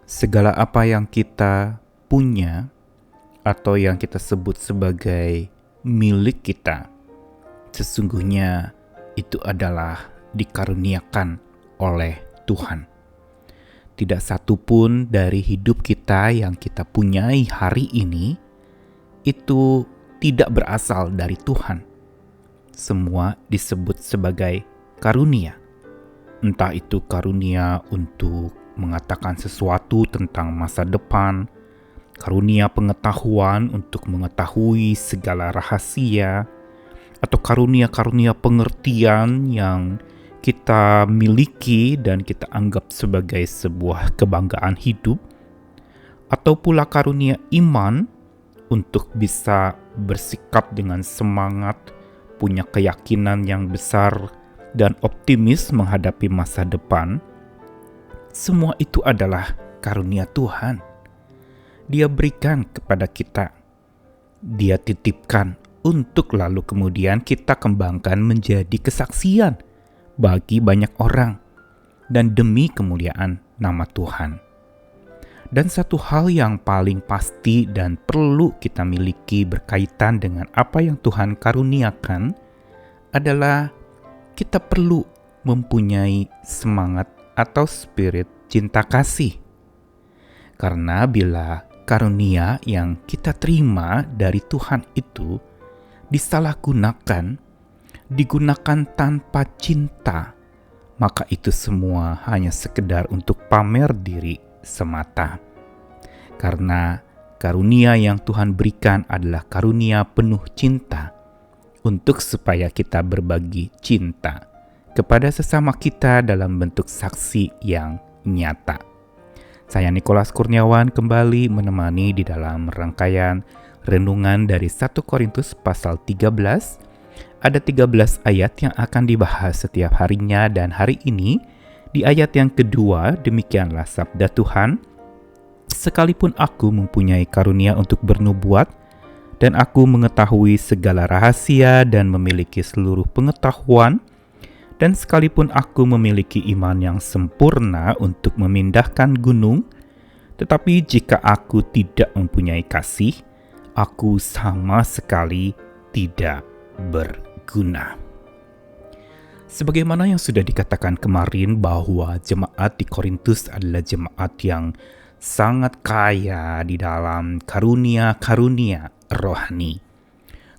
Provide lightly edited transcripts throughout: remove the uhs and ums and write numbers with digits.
Segala apa yang kita punya atau yang kita sebut sebagai milik kita, sesungguhnya itu adalah dikaruniakan oleh Tuhan. Tidak satu pun dari hidup kita yang kita punyai hari ini itu tidak berasal dari Tuhan. Semua disebut sebagai karunia. Entah itu karunia untuk mengatakan sesuatu tentang masa depan, karunia pengetahuan untuk mengetahui segala rahasia, atau karunia-karunia pengertian yang kita miliki dan kita anggap sebagai sebuah kebanggaan hidup, atau pula karunia iman untuk bisa bersikap dengan semangat, punya keyakinan yang besar, dan optimis menghadapi masa depan. Semua itu adalah karunia Tuhan. Dia berikan kepada kita. Dia titipkan untuk lalu kemudian kita kembangkan menjadi kesaksian bagi banyak orang dan demi kemuliaan nama Tuhan. Dan satu hal yang paling pasti dan perlu kita miliki berkaitan dengan apa yang Tuhan karuniakan adalah kita perlu mempunyai semangat atau spirit cinta kasih. Karena bila karunia yang kita terima dari Tuhan itu disalahgunakan, digunakan tanpa cinta, maka itu semua hanya sekedar untuk pamer diri semata. Karena karunia yang Tuhan berikan adalah karunia penuh cinta, untuk supaya kita berbagi cinta kepada sesama kita dalam bentuk saksi yang nyata. Saya Nikolas Kurniawan kembali menemani di dalam rangkaian renungan dari 1 Korintus pasal 13. Ada 13 ayat yang akan dibahas setiap harinya, dan hari ini di ayat yang kedua demikianlah sabda Tuhan. Sekalipun aku mempunyai karunia untuk bernubuat, dan aku mengetahui segala rahasia dan memiliki seluruh pengetahuan, dan sekalipun aku memiliki iman yang sempurna untuk memindahkan gunung, tetapi jika aku tidak mempunyai kasih, aku sama sekali tidak berguna. Sebagaimana yang sudah dikatakan kemarin bahwa jemaat di Korintus adalah jemaat yang sangat kaya di dalam karunia-karunia rohani.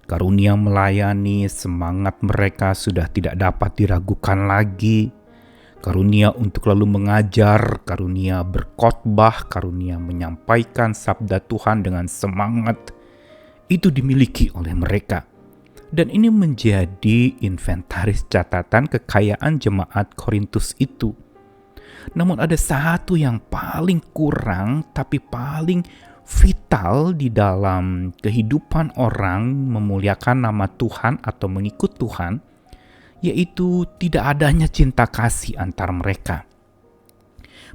Karunia melayani, semangat mereka sudah tidak dapat diragukan lagi. Karunia untuk lalu mengajar, karunia berkhotbah, karunia menyampaikan sabda Tuhan dengan semangat, itu dimiliki oleh mereka. Dan ini menjadi inventaris catatan kekayaan jemaat Korintus itu. Namun ada satu yang paling kurang tapi paling vital di dalam kehidupan orang memuliakan nama Tuhan atau mengikut Tuhan, yaitu tidak adanya cinta kasih antar mereka.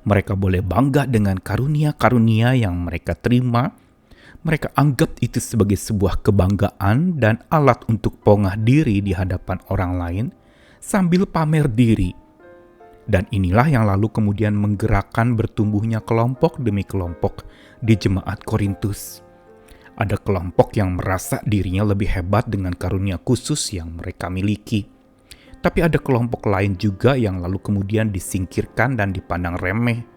Mereka boleh bangga dengan karunia-karunia yang mereka terima. Mereka anggap itu sebagai sebuah kebanggaan dan alat untuk pongah diri di hadapan orang lain sambil pamer diri. Dan inilah yang lalu kemudian menggerakkan bertumbuhnya kelompok demi kelompok di jemaat Korintus. Ada kelompok yang merasa dirinya lebih hebat dengan karunia khusus yang mereka miliki. Tapi ada kelompok lain juga yang lalu kemudian disingkirkan dan dipandang remeh.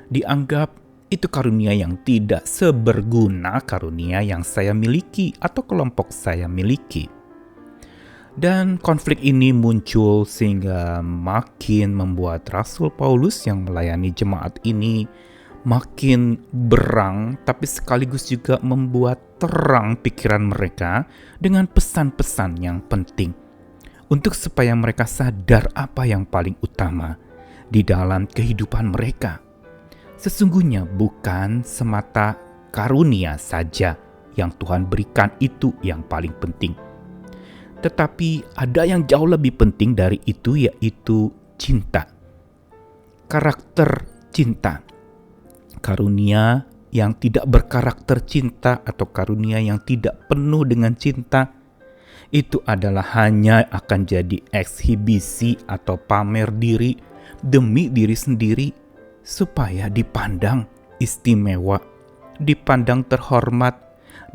Dianggap itu karunia yang tidak seberguna karunia yang saya miliki atau kelompok saya miliki. Dan konflik ini muncul sehingga makin membuat Rasul Paulus yang melayani jemaat ini makin berang, tapi sekaligus juga membuat terang pikiran mereka dengan pesan-pesan yang penting, untuk supaya mereka sadar apa yang paling utama di dalam kehidupan mereka. Sesungguhnya bukan semata karunia saja yang Tuhan berikan itu yang paling penting. Tetapi ada yang jauh lebih penting dari itu, yaitu cinta. Karakter cinta. Karunia yang tidak berkarakter cinta atau karunia yang tidak penuh dengan cinta, itu adalah hanya akan jadi ekshibisi atau pamer diri demi diri sendiri supaya dipandang istimewa, dipandang terhormat,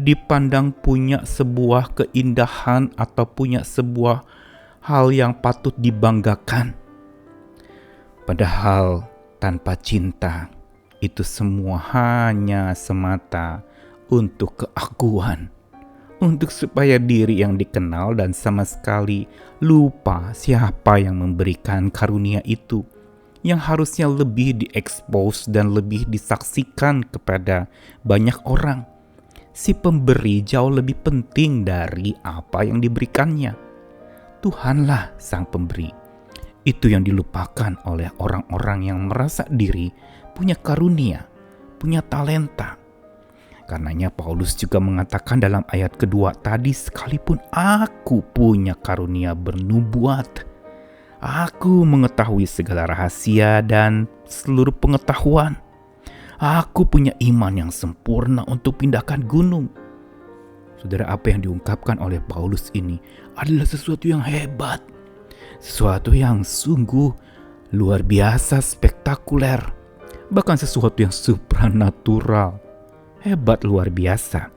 dipandang punya sebuah keindahan atau punya sebuah hal yang patut dibanggakan. Padahal tanpa cinta, itu semua hanya semata untuk keakuan, untuk supaya diri yang dikenal dan sama sekali lupa siapa yang memberikan karunia itu, yang harusnya lebih diekspos dan lebih disaksikan kepada banyak orang. Si pemberi jauh lebih penting dari apa yang diberikannya. Tuhanlah sang pemberi. Itu yang dilupakan oleh orang-orang yang merasa diri punya karunia, punya talenta. Karenanya Paulus juga mengatakan dalam ayat kedua tadi, sekalipun aku punya karunia bernubuat, aku mengetahui segala rahasia dan seluruh pengetahuan. Aku punya iman yang sempurna untuk pindahkan gunung. Saudara, apa yang diungkapkan oleh Paulus ini adalah sesuatu yang hebat. Sesuatu yang sungguh luar biasa, spektakuler. Bahkan sesuatu yang supranatural. Hebat, luar biasa.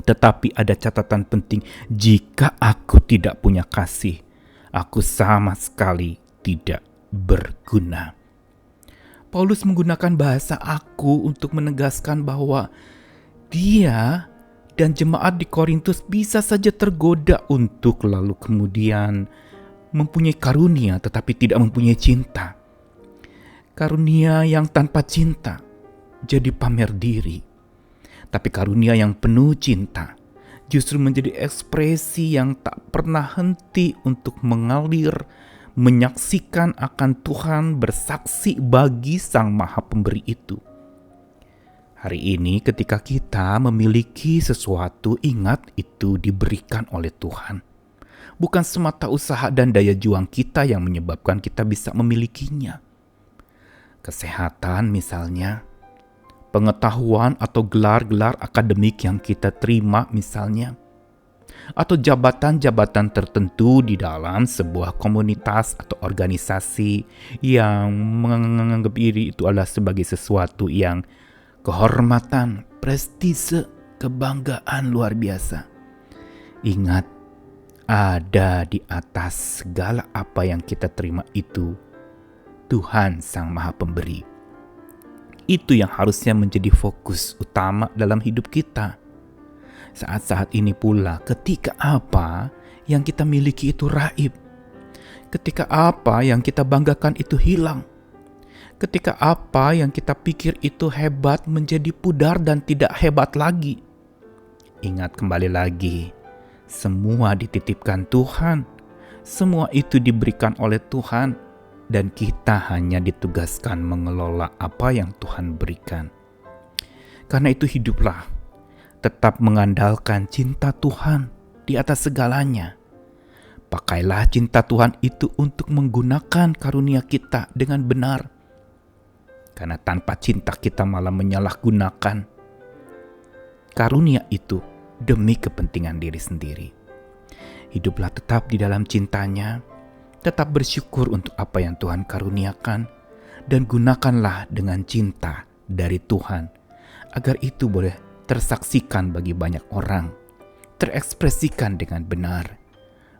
Tetapi ada catatan penting, jika aku tidak punya kasih, aku sama sekali tidak berguna. Paulus menggunakan bahasa aku untuk menegaskan bahwa dia dan jemaat di Korintus bisa saja tergoda untuk lalu kemudian mempunyai karunia tetapi tidak mempunyai cinta. Karunia yang tanpa cinta jadi pamer diri. Tapi karunia yang penuh cinta justru menjadi ekspresi yang tak pernah henti untuk mengalir, menyaksikan akan Tuhan, bersaksi bagi Sang Maha Pemberi itu. Hari ini ketika kita memiliki sesuatu, ingat itu diberikan oleh Tuhan. Bukan semata usaha dan daya juang kita yang menyebabkan kita bisa memilikinya. Kesehatan misalnya, pengetahuan atau gelar-gelar akademik yang kita terima misalnya, atau jabatan-jabatan tertentu di dalam sebuah komunitas atau organisasi yang menganggap diri itu adalah sebagai sesuatu yang kehormatan, prestise, kebanggaan luar biasa. Ingat, ada di atas segala apa yang kita terima itu Tuhan Sang Maha Pemberi. Itu yang harusnya menjadi fokus utama dalam hidup kita. Saat-saat ini pula, ketika apa yang kita miliki itu raib, ketika apa yang kita banggakan itu hilang, ketika apa yang kita pikir itu hebat menjadi pudar dan tidak hebat lagi. Ingat kembali lagi, semua dititipkan Tuhan, semua itu diberikan oleh Tuhan, dan kita hanya ditugaskan mengelola apa yang Tuhan berikan. Karena itu hiduplah tetap mengandalkan cinta Tuhan di atas segalanya. Pakailah cinta Tuhan itu untuk menggunakan karunia kita dengan benar. Karena tanpa cinta kita malah menyalahgunakan karunia itu demi kepentingan diri sendiri. Hiduplah tetap di dalam cintanya, tetap bersyukur untuk apa yang Tuhan karuniakan, dan gunakanlah dengan cinta dari Tuhan, agar itu boleh tersaksikan bagi banyak orang, terekspresikan dengan benar.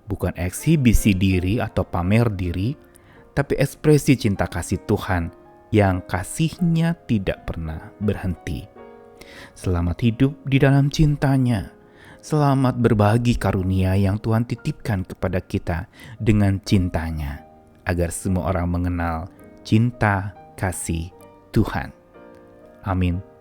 Bukan eksibisi diri atau pamer diri, tapi ekspresi cinta kasih Tuhan yang kasihnya tidak pernah berhenti. Selamat hidup di dalam cintanya. Selamat berbagi karunia yang Tuhan titipkan kepada kita dengan cintanya, agar semua orang mengenal cinta kasih Tuhan. Amin.